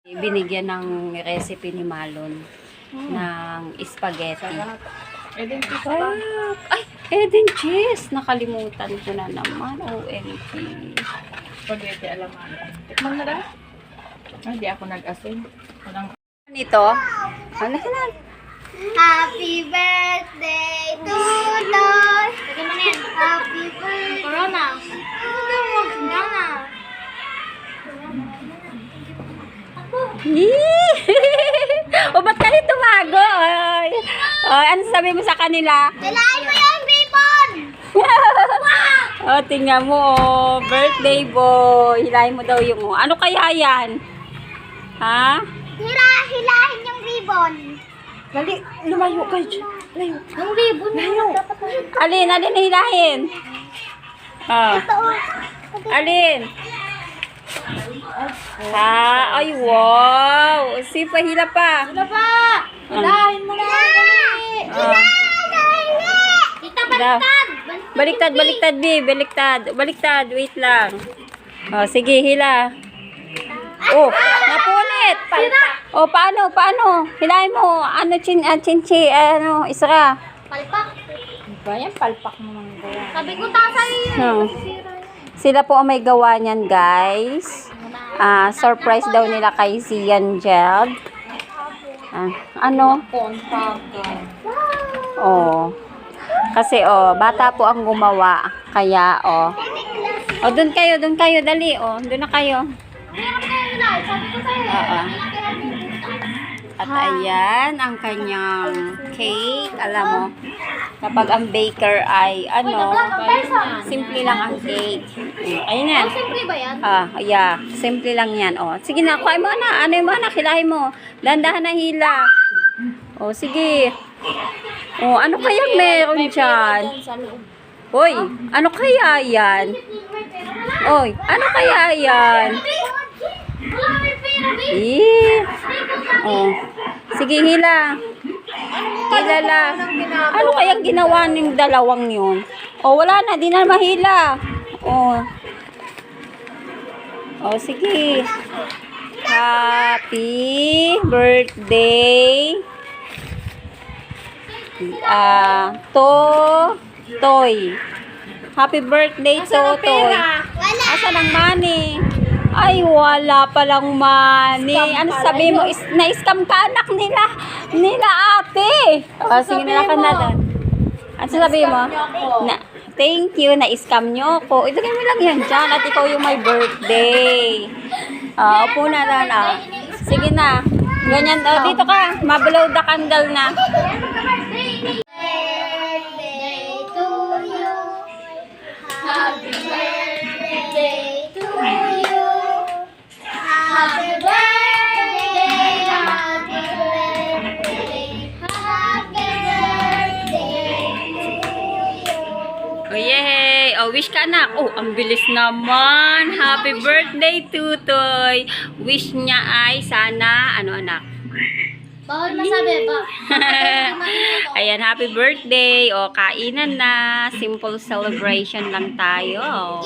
Binigyan ng recipe ni Malon ng spaghetti. Eden cheese Ay, pa. ay, Eden cheese. Nakalimutan ko na naman. OMG. Spaghetti alamanda. Tikman mo na. Hindi ako nag-asin. Walang Nito? Ano ka Happy birthday to Lord. Happy birthday. Corona. Corona. O, ba't ka rin tumago? Ay. Ay, ano sabi mo sa kanila? Dalayan mo yung ribbon. O, tingnan mo, oh. Birthday boy. Hilahin mo daw yung, ano kaya yan? Ha? Hilahin yung ribbon. Dali, lumayo kayo dyan. Layo. Yung ribbon Layo. Alin hilahin? Ah. Alin? Ha? Ay, wow. Si pahila pa. Ano ba? Hilahin mo na. Tita, baliktad. Baliktad, B. Baliktad. Wait lang. O, sige, hila. Oh, napunit. Oh, paano? Hilahin mo. Ano, isra. Palpak. Ba yan? Palpak mo mga gawa. Sabi ko tasay yun. Hmm. Sila po ang may gawa niyan, guys. Surprise daw nila kay Sian Jeld. Ano? Oh. Kasi, bata po ang gumawa. Kaya, Oh, doon kayo, dali. Doon na kayo. Sabi ko sa'yo. Oo. At ayan, ang kanyang cake. Alam mo, kapag ang baker ay, simple lang ang cake. Ayun yan. Simple ba yan? Yeah. Simple lang yan. Sige na, kuhay mo na. Ano yung mga nakilahin mo? Dahan-dahan na hila. Sige. Ano kayang meron dyan? Hoy, ano kaya yan? Oy, ano kaya yan? Sige, hila. Hila lang. Ano kayang ginawa ng dalawang yun? Wala na. Di na mahila. Sige. Happy birthday. Toy. Happy birthday, Totoy. Asan ang money? Ay, wala palang money. Ano sabi mo? Na-scam ka anak nila ate. Sige na ka na doon. Ano sabi mo? Thank you, na-scam nyo ko. Ilagay mo lang yan dyan at ikaw yung my birthday. Upo na doon. Sige na. Ganyan. Dito ka. Mablow the candle na. Birthday to you. Happy birthday to you. Happy birthday. Happy birthday. Happy birthday to you. Yay! Wish ka anak. Ang bilis naman. Happy birthday, Tutoy. Wish niya ay sana, anak? Bawal masabi ba? Ayan, happy birthday. Kainan na. Simple celebration lang tayo.